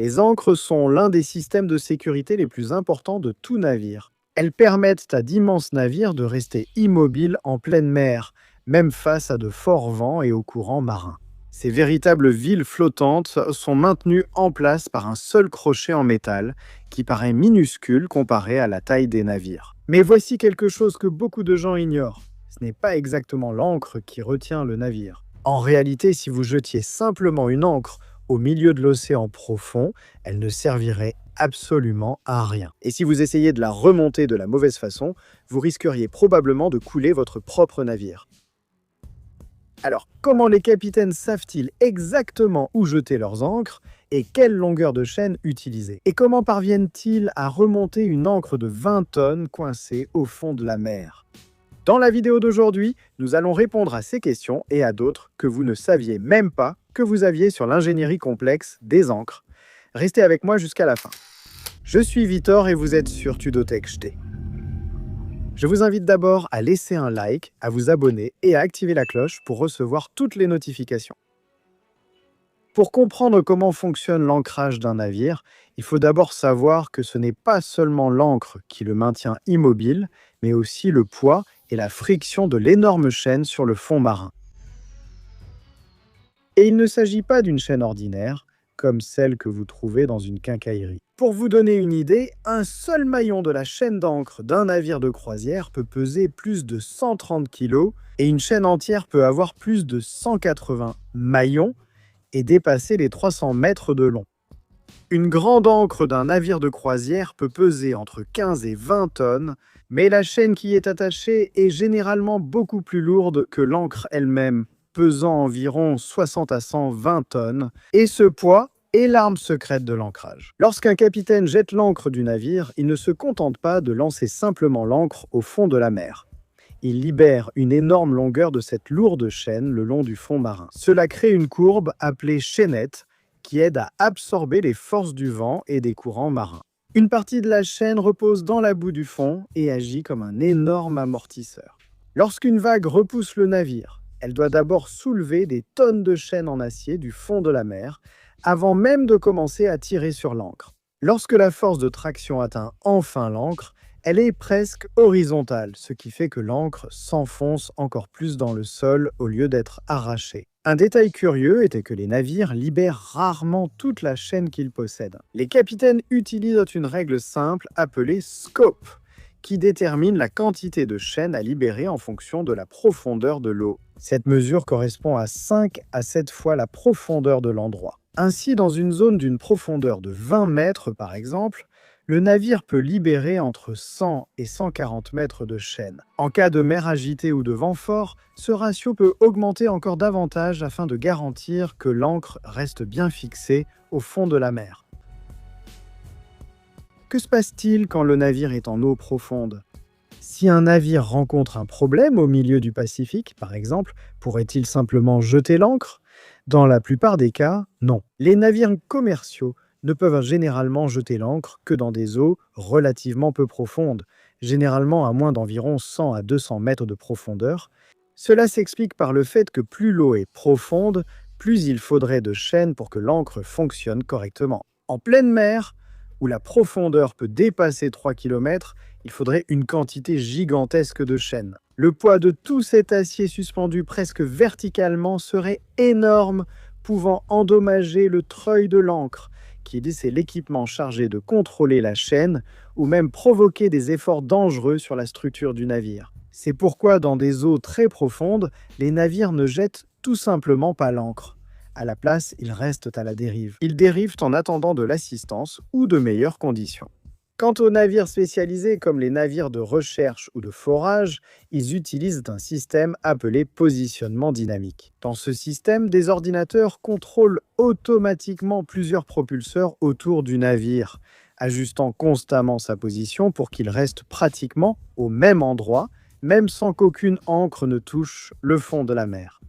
Les ancres sont l'un des systèmes de sécurité les plus importants de tout navire. Elles permettent à d'immenses navires de rester immobiles en pleine mer, même face à de forts vents et aux courants marins. Ces véritables villes flottantes sont maintenues en place par un seul crochet en métal qui paraît minuscule comparé à la taille des navires. Mais voici quelque chose que beaucoup de gens ignorent. Ce n'est pas exactement l'ancre qui retient le navire. En réalité, si vous jetiez simplement une ancre au milieu de l'océan profond, elle ne servirait absolument à rien. Et si vous essayez de la remonter de la mauvaise façon, vous risqueriez probablement de couler votre propre navire. Alors, comment les capitaines savent-ils exactement où jeter leurs ancres et quelle longueur de chaîne utiliser? Et comment parviennent-ils à remonter une ancre de 20 tonnes coincée au fond de la mer? Dans la vidéo d'aujourd'hui, nous allons répondre à ces questions et à d'autres que vous ne saviez même pas que vous aviez sur l'ingénierie complexe des ancres. Restez avec moi jusqu'à la fin. Je suis Victor et vous êtes sur Tudotech JT. Je vous invite d'abord à laisser un like, à vous abonner et à activer la cloche pour recevoir toutes les notifications. Pour comprendre comment fonctionne l'ancrage d'un navire, il faut d'abord savoir que ce n'est pas seulement l'ancre qui le maintient immobile, mais aussi le poids et la friction de l'énorme chaîne sur le fond marin. Et il ne s'agit pas d'une chaîne ordinaire, comme celle que vous trouvez dans une quincaillerie. Pour vous donner une idée, un seul maillon de la chaîne d'ancre d'un navire de croisière peut peser plus de 130 kg et une chaîne entière peut avoir plus de 180 maillons et dépasser les 300 mètres de long. Une grande ancre d'un navire de croisière peut peser entre 15 et 20 tonnes, mais la chaîne qui y est attachée est généralement beaucoup plus lourde que l'ancre elle-même, pesant environ 60 à 120 tonnes, et ce poids est l'arme secrète de l'ancrage. Lorsqu'un capitaine jette l'ancre du navire, il ne se contente pas de lancer simplement l'ancre au fond de la mer. Il libère une énorme longueur de cette lourde chaîne le long du fond marin. Cela crée une courbe appelée chaînette qui aide à absorber les forces du vent et des courants marins. Une partie de la chaîne repose dans la boue du fond et agit comme un énorme amortisseur. Lorsqu'une vague repousse le navire, elle doit d'abord soulever des tonnes de chaîne en acier du fond de la mer avant même de commencer à tirer sur l'ancre. Lorsque la force de traction atteint enfin l'ancre, elle est presque horizontale, ce qui fait que l'ancre s'enfonce encore plus dans le sol au lieu d'être arrachée. Un détail curieux était que les navires libèrent rarement toute la chaîne qu'ils possèdent. Les capitaines utilisent une règle simple appelée scope, qui détermine la quantité de chaîne à libérer en fonction de la profondeur de l'eau. Cette mesure correspond à 5 à 7 fois la profondeur de l'endroit. Ainsi, dans une zone d'une profondeur de 20 mètres par exemple, le navire peut libérer entre 100 et 140 mètres de chaîne. En cas de mer agitée ou de vent fort, ce ratio peut augmenter encore davantage afin de garantir que l'ancre reste bien fixée au fond de la mer. Que se passe-t-il quand le navire est en eau profonde? Si un navire rencontre un problème au milieu du Pacifique, par exemple, pourrait-il simplement jeter l'ancre? Dans la plupart des cas, non. Les navires commerciaux ne peuvent généralement jeter l'ancre que dans des eaux relativement peu profondes, généralement à moins d'environ 100 à 200 mètres de profondeur. Cela s'explique par le fait que plus l'eau est profonde, plus il faudrait de chaîne pour que l'ancre fonctionne correctement. En pleine mer, où la profondeur peut dépasser 3 km, il faudrait une quantité gigantesque de chaîne. Le poids de tout cet acier suspendu presque verticalement serait énorme, pouvant endommager le treuil de l'ancre, c'est l'équipement chargé de contrôler la chaîne ou même provoquer des efforts dangereux sur la structure du navire. C'est pourquoi dans des eaux très profondes, les navires ne jettent tout simplement pas l'ancre. À la place, ils restent à la dérive. Ils dérivent en attendant de l'assistance ou de meilleures conditions. Quant aux navires spécialisés comme les navires de recherche ou de forage, ils utilisent un système appelé positionnement dynamique. Dans ce système, des ordinateurs contrôlent automatiquement plusieurs propulseurs autour du navire, ajustant constamment sa position pour qu'il reste pratiquement au même endroit, même sans qu'aucune ancre ne touche le fond de la mer.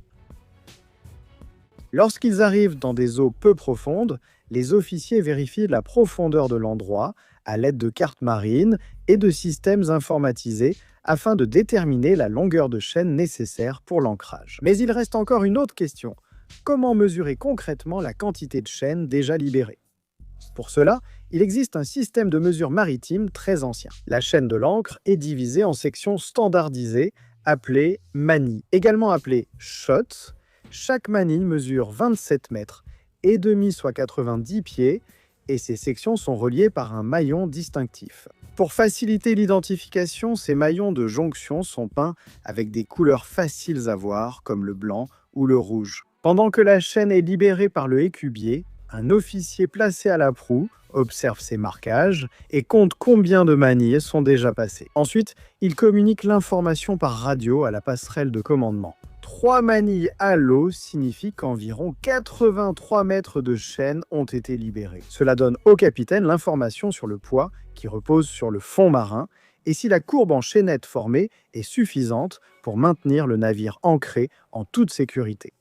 Lorsqu'ils arrivent dans des eaux peu profondes, les officiers vérifient la profondeur de l'endroit à l'aide de cartes marines et de systèmes informatisés afin de déterminer la longueur de chaîne nécessaire pour l'ancrage. Mais il reste encore une autre question. Comment mesurer concrètement la quantité de chaîne déjà libérée? Pour cela, il existe un système de mesure maritime très ancien. La chaîne de l'ancre est divisée en sections standardisées appelées manilles, également appelées shots. Chaque manille mesure 27 mètres et demi, soit 90 pieds, et ces sections sont reliées par un maillon distinctif. Pour faciliter l'identification, ces maillons de jonction sont peints avec des couleurs faciles à voir, comme le blanc ou le rouge. Pendant que la chaîne est libérée par le écubier, un officier placé à la proue observe ces marquages et compte combien de manilles sont déjà passées. Ensuite, il communique l'information par radio à la passerelle de commandement. 3 manilles à l'eau signifie qu'environ 83 mètres de chaîne ont été libérés. Cela donne au capitaine l'information sur le poids qui repose sur le fond marin et si la courbe en chaînette formée est suffisante pour maintenir le navire ancré en toute sécurité.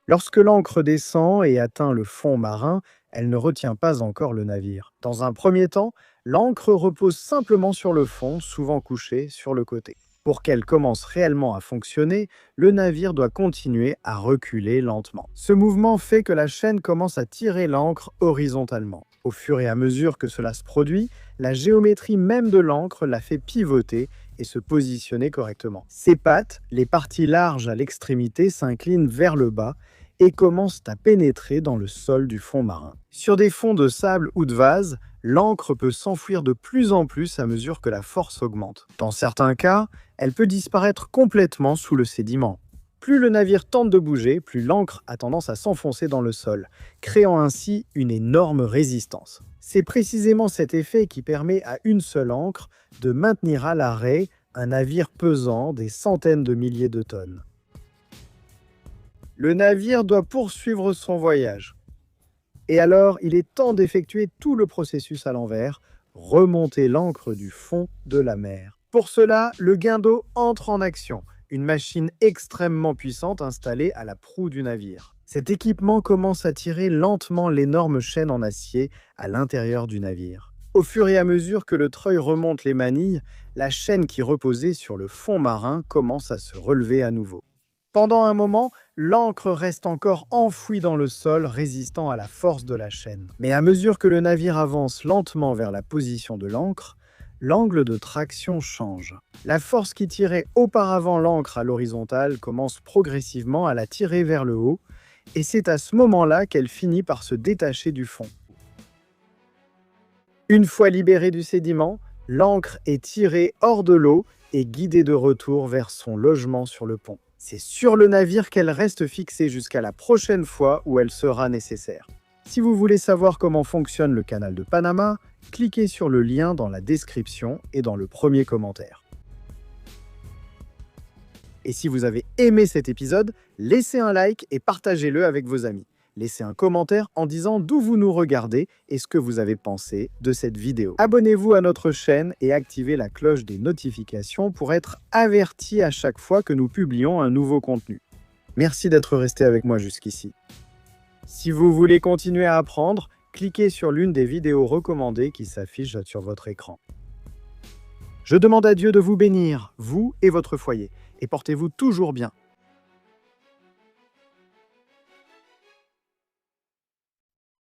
Lorsque l'ancre descend et atteint le fond marin, elle ne retient pas encore le navire. Dans un premier temps, l'ancre repose simplement sur le fond, souvent couché sur le côté. Pour qu'elle commence réellement à fonctionner, le navire doit continuer à reculer lentement. Ce mouvement fait que la chaîne commence à tirer l'ancre horizontalement. Au fur et à mesure que cela se produit, la géométrie même de l'ancre la fait pivoter et se positionner correctement. Ses pattes, les parties larges à l'extrémité, s'inclinent vers le bas et commencent à pénétrer dans le sol du fond marin. Sur des fonds de sable ou de vase, l'ancre peut s'enfuir de plus en plus à mesure que la force augmente. Dans certains cas, elle peut disparaître complètement sous le sédiment. Plus le navire tente de bouger, plus l'ancre a tendance à s'enfoncer dans le sol, créant ainsi une énorme résistance. C'est précisément cet effet qui permet à une seule ancre de maintenir à l'arrêt un navire pesant des centaines de milliers de tonnes. Le navire doit poursuivre son voyage. Et alors, il est temps d'effectuer tout le processus à l'envers, remonter l'ancre du fond de la mer. Pour cela, le guindeau entre en action, une machine extrêmement puissante installée à la proue du navire. Cet équipement commence à tirer lentement l'énorme chaîne en acier à l'intérieur du navire. Au fur et à mesure que le treuil remonte les manilles, la chaîne qui reposait sur le fond marin commence à se relever à nouveau. Pendant un moment, l'ancre reste encore enfouie dans le sol, résistant à la force de la chaîne. Mais à mesure que le navire avance lentement vers la position de l'ancre, l'angle de traction change. La force qui tirait auparavant l'ancre à l'horizontale commence progressivement à la tirer vers le haut, et c'est à ce moment-là qu'elle finit par se détacher du fond. Une fois libérée du sédiment, l'ancre est tirée hors de l'eau et guidée de retour vers son logement sur le pont. C'est sur le navire qu'elle reste fixée jusqu'à la prochaine fois où elle sera nécessaire. Si vous voulez savoir comment fonctionne le canal de Panama, cliquez sur le lien dans la description et dans le premier commentaire. Et si vous avez aimé cet épisode, laissez un like et partagez-le avec vos amis. Laissez un commentaire en disant d'où vous nous regardez et ce que vous avez pensé de cette vidéo. Abonnez-vous à notre chaîne et activez la cloche des notifications pour être averti à chaque fois que nous publions un nouveau contenu. Merci d'être resté avec moi jusqu'ici. Si vous voulez continuer à apprendre, cliquez sur l'une des vidéos recommandées qui s'affiche sur votre écran. Je demande à Dieu de vous bénir, vous et votre foyer, et portez-vous toujours bien.